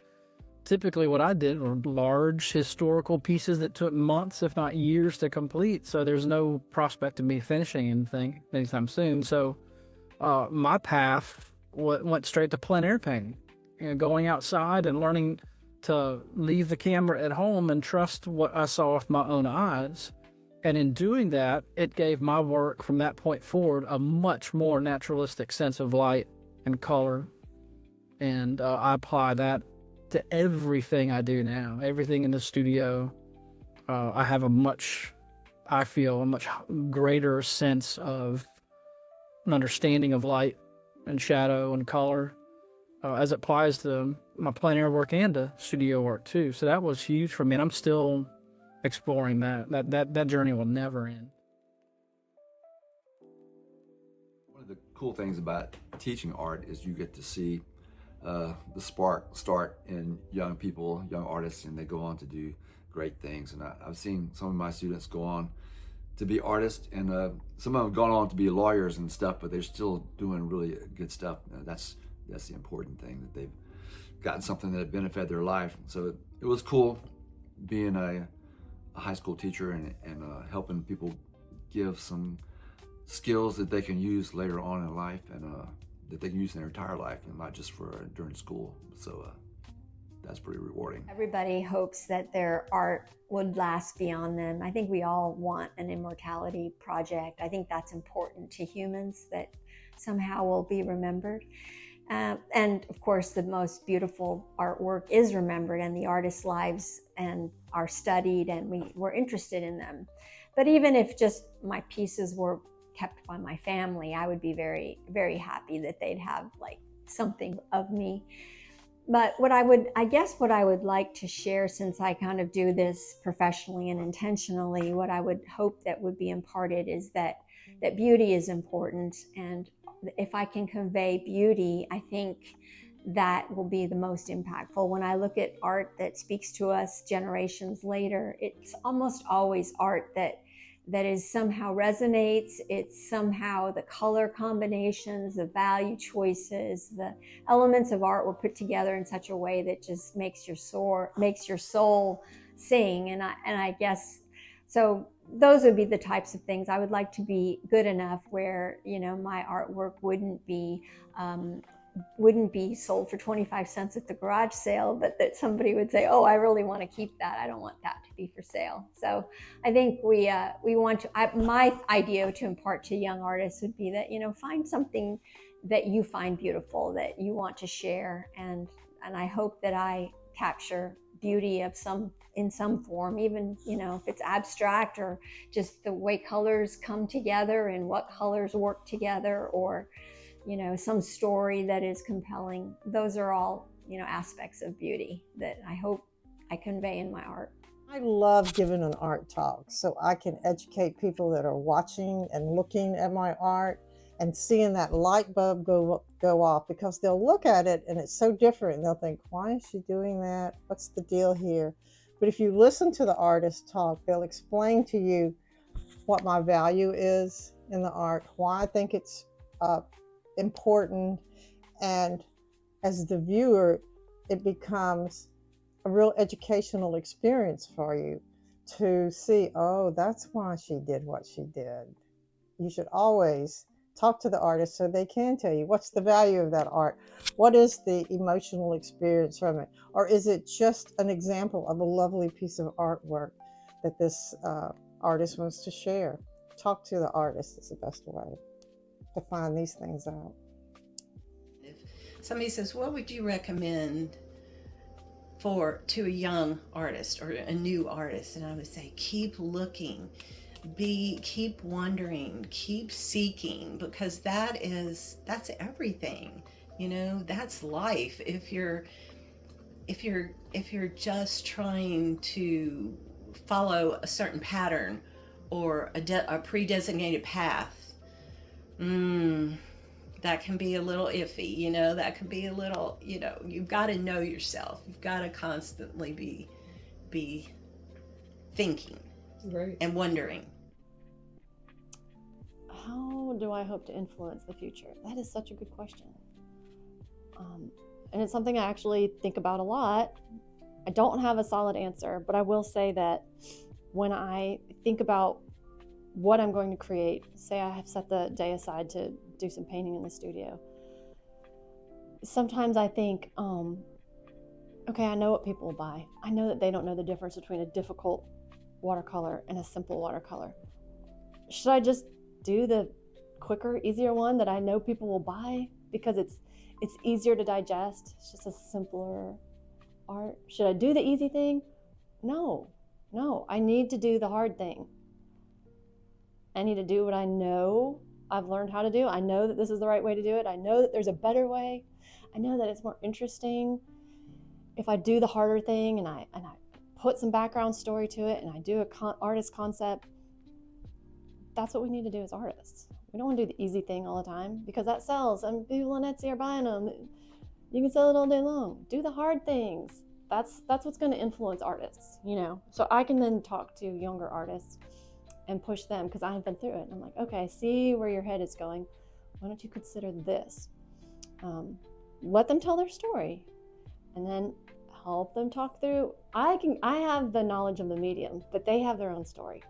typically what I did were large historical pieces that took months, if not years, to complete. So there's no prospect of me finishing anything anytime soon. So my path went straight to plein air painting, going outside and learning to leave the camera at home and trust what I saw with my own eyes. And in doing that, it gave my work from that point forward a much more naturalistic sense of light and color. And I apply that to everything I do now, everything in the studio. I have a much greater sense of an understanding of light and shadow and color as it applies to my plein air work and to studio work too. So that was huge for me, and I'm still exploring that. That journey will never end. One of the cool things about teaching art is you get to see the spark start in young people, young artists, and they go on to do great things. And I've seen some of my students go on to be artists, and some of them have gone on to be lawyers and stuff, but they're still doing really good stuff. That's the important thing, that they've gotten something that benefited their life. So it was cool being a high school teacher and helping people give some skills that they can use later on in life, and that they can use in their entire life, and not just for during school. So that's pretty rewarding. Everybody hopes that their art would last beyond them. I think we all want an immortality project. I think that's important to humans, that somehow will be remembered. And of course, the most beautiful artwork is remembered, and the artists' lives and are studied, and we're interested in them. But even if just my pieces were kept by my family, I would be very, very happy that they'd have like something of me. But what I would like to share, since I kind of do this professionally and intentionally, what I would hope that would be imparted is that beauty is important. And if I can convey beauty, I think that will be the most impactful. When I look at art that speaks to us generations later, it's almost always art that is somehow resonates. It's somehow the color combinations, the value choices, the elements of art were put together in such a way that just makes your soul sing. And I guess so. Those would be the types of things I would like to be good enough where, you know, my artwork wouldn't be sold for 25 cents at the garage sale, but that somebody would say, oh, I really want to keep that. I don't want that to be for sale. So I think we want to, my idea to impart to young artists would be that, you know, find something that you find beautiful, that you want to share. And I hope that I capture beauty in some form, even, you know, if it's abstract or just the way colors come together and what colors work together, or, you know, some story that is compelling. Those are all, you know, aspects of beauty that I hope I convey in my art. I love giving an art talk so I can educate people that are watching and looking at my art and seeing that light bulb go off, because they'll look at it and it's so different and they'll think, why is she doing that? What's the deal here? But if you listen to the artist talk, they'll explain to you what my value is in the art, why I think it's important, and as the viewer, it becomes a real educational experience for you to see, oh, that's why she did what she did. You should always talk to the artist so they can tell you what's the value of that art, what is the emotional experience from it, or is it just an example of a lovely piece of artwork that this artist wants to share. Talk to the artist is the best way to find these things out. If somebody says, what would you recommend to a young artist or a new artist? And I would say, keep looking, keep wondering, keep seeking, because that's everything, you know, that's life. If you're just trying to follow a certain pattern or a pre-designated path, that can be a little iffy, you know, that could be a little, you know, you've got to know yourself. You've got to constantly be thinking, right, and wondering. How do I hope to influence the future? That is such a good question. And it's something I actually think about a lot. I don't have a solid answer, but I will say that when I think about what I'm going to create, say I have set the day aside to do some painting in the studio, sometimes I think, okay, I know what people will buy. I know that they don't know the difference between a difficult watercolor and a simple watercolor. Should I just do the quicker, easier one that I know people will buy because it's easier to digest? It's just a simpler art. Should I do the easy thing? No, I need to do the hard thing. I need to do what I know I've learned how to do. I know that this is the right way to do it. I know that there's a better way. I know that it's more interesting if I do the harder thing and I put some background story to it and I do artist concept. That's what we need to do as artists. We don't want to do the easy thing all the time because that sells and people on Etsy are buying them. You can sell it all day long. Do the hard things. That's what's going to influence artists, you know? So I can then talk to younger artists and push them because I've been through it. I'm like, okay, I see where your head is going. Why don't you consider this? Let them tell their story and then help them talk through. I have the knowledge of the medium, but they have their own story.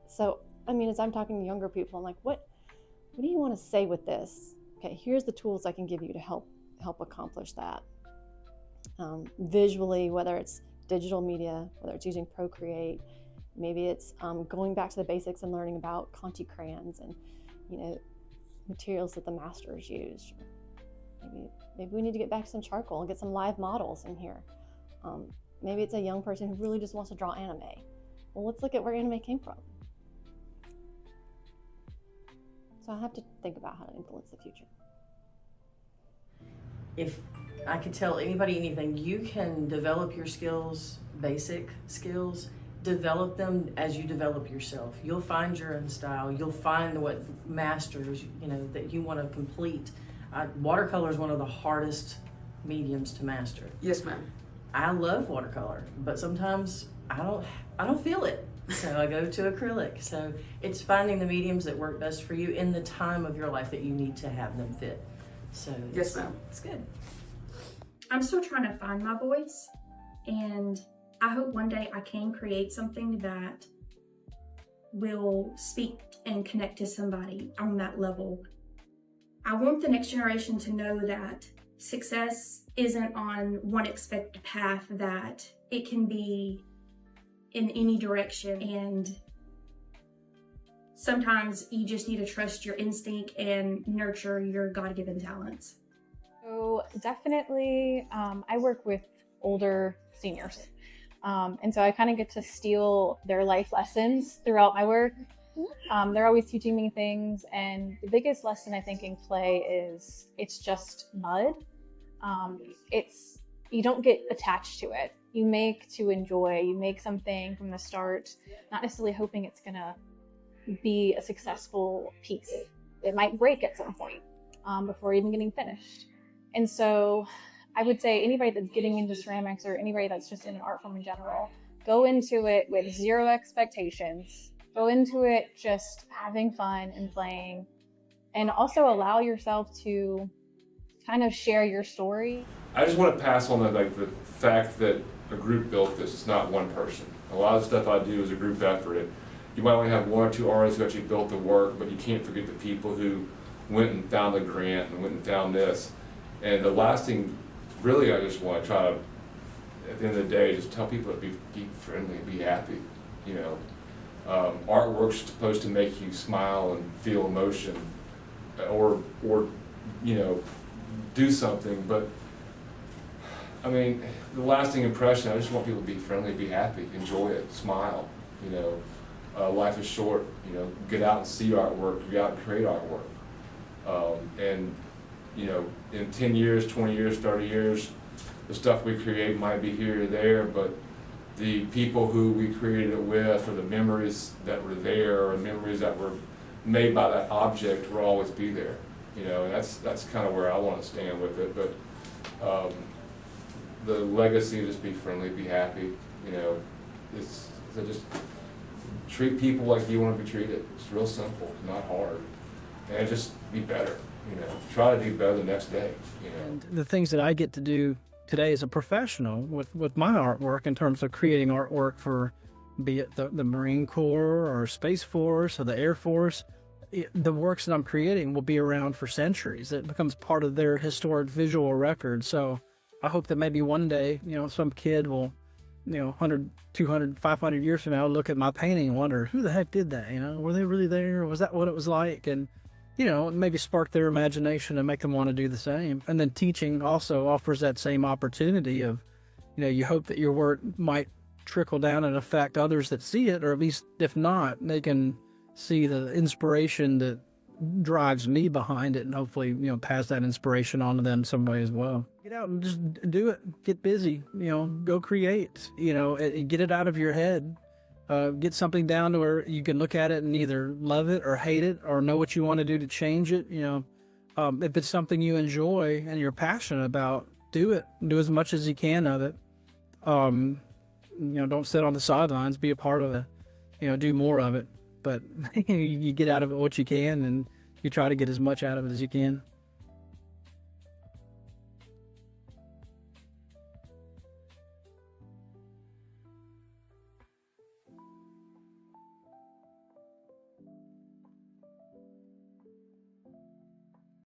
So, I mean, as I'm talking to younger people, I'm like, what do you want to say with this? Okay, here's the tools I can give you to help accomplish that. Visually, whether it's digital media, whether it's using Procreate, maybe it's going back to the basics and learning about Conte crayons and, you know, materials that the masters used. Maybe we need to get back to some charcoal and get some live models in here. Maybe it's a young person who really just wants to draw anime. Well, let's look at where anime came from. So I have to think about how to influence the future. If I could tell anybody anything, you can develop your skills, basic skills, develop them as you develop yourself. You'll find your own style. You'll find what masters, you know, that you want to complete. Watercolor is one of the hardest mediums to master. Yes, ma'am. I love watercolor, but sometimes I don't feel it. So I go to acrylic. So it's finding the mediums that work best for you in the time of your life that you need to have them fit. So yes, ma'am. It's good. I'm still trying to find my voice, and I hope one day I can create something that will speak and connect to somebody on that level. I want the next generation to know that success isn't on one expected path, that it can be in any direction, and sometimes you just need to trust your instinct and nurture your God-given talents. So definitely, I work with older seniors. And so I kind of get to steal their life lessons throughout my work. They're always teaching me things. And the biggest lesson I think in clay is it's just mud. You don't get attached to it. You make to enjoy. You make something from the start, not necessarily hoping it's going to be a successful piece. It might break at some point before even getting finished. And so I would say anybody that's getting into ceramics or anybody that's just in an art form in general, go into it with zero expectations. Go into it just having fun and playing, and also allow yourself to kind of share your story. I just want to pass on the fact that a group built this. It's not one person. A lot of the stuff I do is a group effort. You might only have one or two artists who actually built the work, but you can't forget the people who went and found the grant and went and found this. And the last thing, really, I just want to try to, at the end of the day, just tell people to be friendly, be happy. You know, artwork's supposed to make you smile and feel emotion, or you know, do something. But I mean, the lasting impression, I just want people to be friendly, be happy, enjoy it, smile. You know, life is short. You know, get out and see artwork, get out and create artwork, and you know, in 10 years, 20 years, 30 years, the stuff we create might be here or there, but the people who we created it with, or the memories that were there, or memories that were made by that object will always be there. You know, and that's kind of where I want to stand with it. But the legacy is just be friendly, be happy. You know, it's just treat people like you want to be treated. It's real simple, not hard, and just be better. You know, try to do better the next day. You know, and the things that I get to do today as a professional with my artwork in terms of creating artwork for, be it the Marine Corps or Space Force or the Air Force, the works that I'm creating will be around for centuries. It becomes part of their historic visual record. So I hope that maybe one day, some kid will, 100, 200, 500 years from now, look at my painting and wonder, who the heck did that? Were they really there? Was that what it was like? And, maybe spark their imagination and make them want to do the same. And then teaching also offers that same opportunity of, you hope that your work might trickle down and affect others that see it, or at least if not, they can see the inspiration that drives me behind it, and hopefully pass that inspiration on to them some way as well. Get out and just do it. Get busy. Go create. Get it out of your head. Get something down to where you can look at it and either love it or hate it, or know what you want to do to change it. If it's something you enjoy and you're passionate about, do it. Do as much as you can of it. Don't sit on the sidelines. Be a part of it. Do more of it. But you get out of it what you can, and you try to get as much out of it as you can.